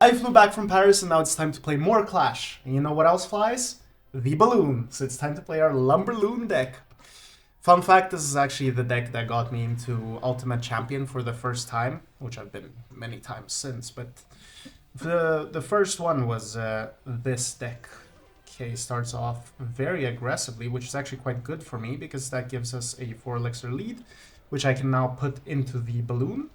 I flew back from Paris and now it's time to play more Clash. And you know what else flies? The balloon. So it's time to play our Lumberloon deck. Fun fact, this is actually the deck that got me into Ultimate Champion for the first time, which I've been many times since, but the first one was this deck. Okay, starts off very aggressively, which is actually quite good for me because that gives us a 4 elixir lead, which I can now put into the balloon.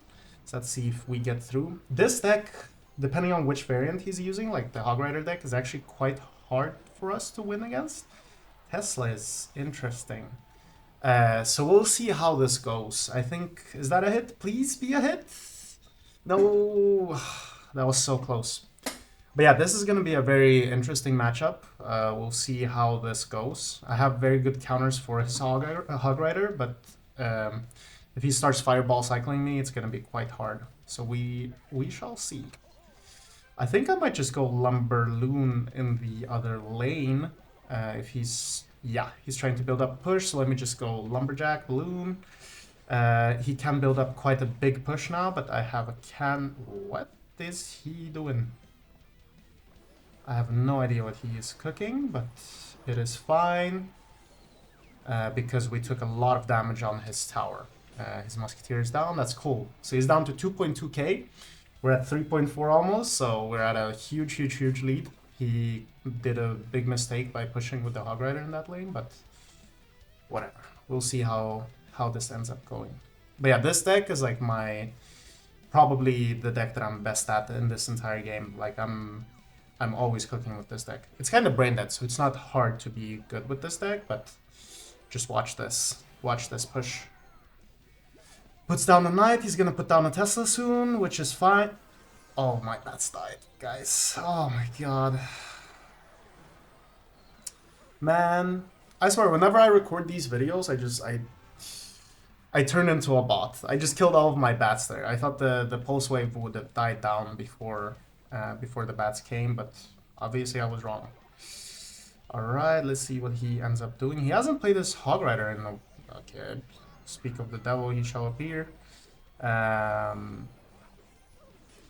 So let's see if we get through. This deck, depending on which variant he's using, like the Hog Rider deck, is actually quite hard for us to win against. Tesla is interesting. So we'll see how this goes. I think, is that a hit? Please be a hit? No, that was so close. But yeah, this is going to be a very interesting matchup. We'll see how this goes. I have very good counters for his Hog Rider, but if he starts Fireball cycling me, it's going to be quite hard. So we shall see. I think I might just go Lumberloon in the other lane. If he's trying to build up a push, so let me just go Lumberjack, Balloon. He can build up quite a big push now, but I have a can... What is he doing? I have no idea what he is cooking, but it is fine. Because we took a lot of damage on his tower. His Musketeer is down, that's cool. So he's down to 2.2k. We're at 3.4 almost, so we're at a huge lead. He did a big mistake by pushing with the Hog Rider in that lane, but whatever. We'll see how this ends up going. But yeah, this deck is like probably the deck that I'm best at in this entire game. Like I'm always cooking with this deck. It's kind of brain dead, so it's not hard to be good with this deck, but just watch this. Watch this push. Puts down a Knight, he's gonna put down a Tesla soon, which is fine. Oh, my bats died, guys. Oh my god. Man, I swear, whenever I record these videos, I turn into a bot. I just killed all of my bats there. I thought the pulse wave would have died down before the bats came, but obviously I was wrong. Alright, let's see what he ends up doing. He hasn't played this Hog Rider in a... Okay, speak of the devil, he shall appear.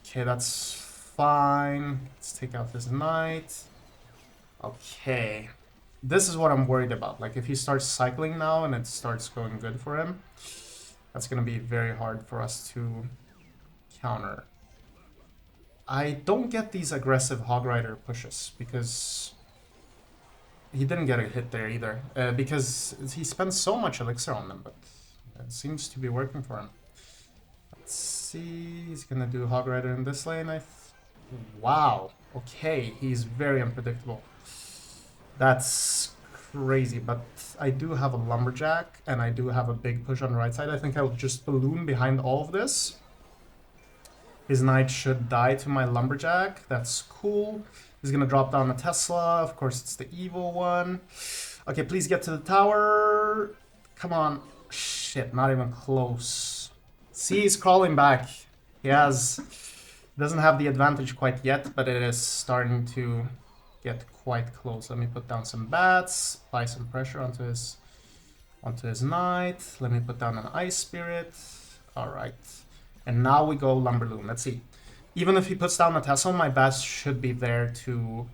Okay, that's fine. Let's take out this Knight. Okay. This is what I'm worried about. Like, if he starts cycling now and it starts going good for him, that's going to be very hard for us to counter. I don't get these aggressive Hog Rider pushes because he didn't get a hit there either. Because he spends so much elixir on them, but it seems to be working for him. Let's see, he's gonna do Hog Rider in this lane. Wow, okay, he's very unpredictable. That's crazy, but I do have a Lumberjack, and I do have a big push on the right side. I think I'll just Balloon behind all of this. His Knight should die to my Lumberjack, that's cool. He's gonna drop down a Tesla, of course it's the evil one. Okay, please get to the tower. Come on. Shit, not even close. See, he's crawling back. He doesn't have the advantage quite yet, but it is starting to get quite close. Let me put down some bats, apply some pressure onto his Knight. Let me put down an Ice Spirit. Alright. And now we go Lumberloon. Let's see. Even if he puts down a Tesla, my bats should be there to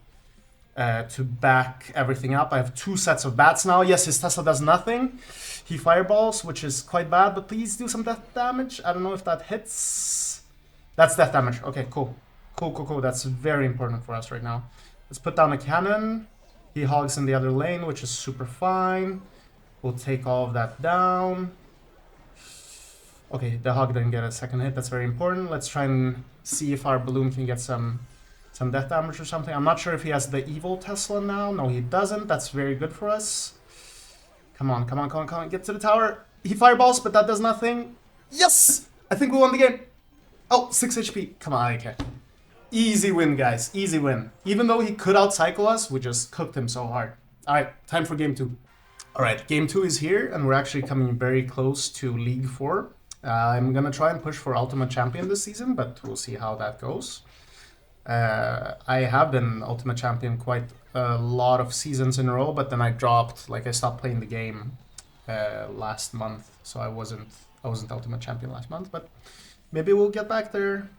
back everything up. I have 2 sets of bats now. Yes, his Tesla does nothing. He fireballs, which is quite bad, but please do some death damage. I don't know if that hits. That's death damage. Okay, cool. Cool. That's very important for us right now. Let's put down a cannon. He hogs in the other lane, which is super fine. We'll take all of that down. Okay, the hog didn't get a second hit. That's very important. Let's try and see if our balloon can get some death damage or something. I'm not sure if he has the evil Tesla now. No, he doesn't. That's very good for us. Come on. Get to the tower. He fireballs, but that does nothing. Yes! I think we won the game. Oh, 6 HP. Come on, okay. Easy win, guys. Easy win. Even though he could outcycle us, we just cooked him so hard. Alright, time for game 2. Alright, game 2 is here, and we're actually coming very close to League 4. I'm gonna try and push for Ultimate Champion this season, but we'll see how that goes. I have been Ultimate Champion quite a lot of seasons in a row, but then I dropped, like I stopped playing the game last month, so I wasn't Ultimate Champion last month, but maybe we'll get back there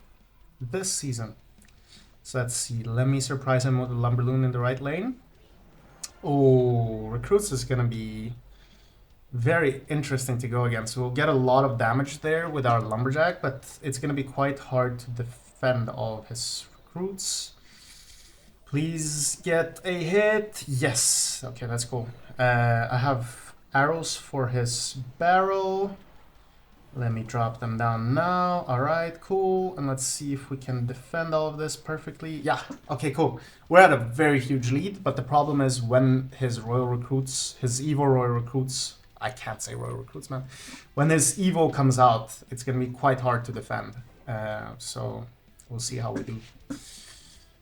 this season. So let's see. Let me surprise him with the Lumberloon in the right lane. Oh, Recruits is going to be very interesting to go against. We'll get a lot of damage there with our Lumberjack, but it's going to be quite hard to defend all of his Recruits. Please get a hit. Yes. Okay, that's cool. I have arrows for his barrel. Let me drop them down now. All right, cool. And let's see if we can defend all of this perfectly. Yeah, okay, cool. We're at a very huge lead, but the problem is when his Royal Recruits, his Evo Royal Recruits, I can't say Royal Recruits, man. When his Evo comes out, it's going to be quite hard to defend. So we'll see how we do.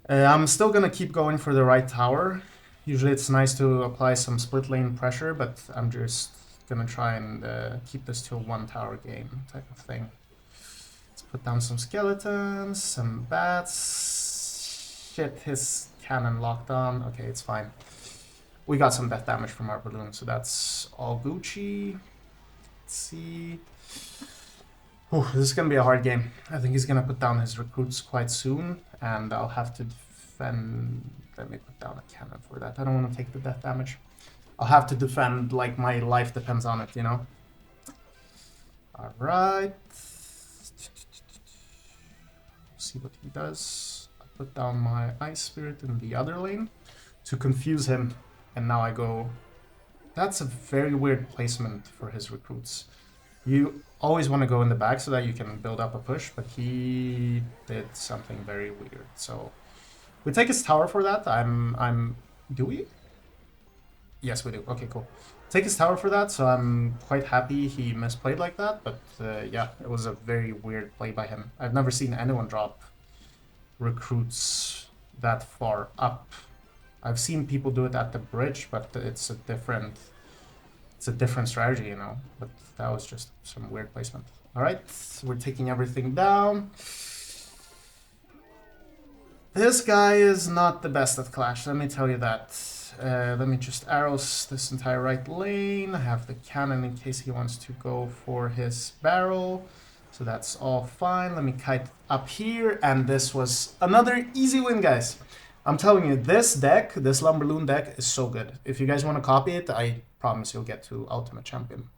I'm still going to keep going for the right tower. Usually it's nice to apply some split lane pressure, but I'm just gonna try and keep this to a one tower game type of thing. Let's put down some skeletons, some bats. Shit, his cannon locked on. Okay, it's fine. We got some death damage from our balloon, so that's all Gucci. Let's see. Ooh, this is gonna be a hard game. I think he's gonna put down his recruits quite soon, and I'll have to defend. Let me put down a cannon for that. I don't want to take the death damage. I'll have to defend like my life depends on it, you know? Alright. See what he does. I put down my Ice Spirit in the other lane to confuse him. And now I go... That's a very weird placement for his recruits. You always want to go in the back so that you can build up a push, but he did something very weird. So we take his tower for that. Do we? Yes, we do. Okay, cool. Take his tower for that, so I'm quite happy he misplayed like that. But yeah, it was a very weird play by him. I've never seen anyone drop recruits that far up. I've seen people do it at the bridge, but it's a different strategy, you know. But that was just some weird placement. All right, we're taking everything down. This guy is not the best at Clash, let me tell you that. Let me just arrows this entire right lane. I have the cannon in case he wants to go for his barrel. So that's all fine. Let me kite up here. And this was another easy win, guys. I'm telling you, this deck, this Lumberloon deck is so good. If you guys want to copy it, I promise you'll get to Ultimate Champion.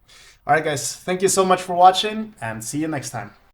Alright guys, thank you so much for watching and see you next time.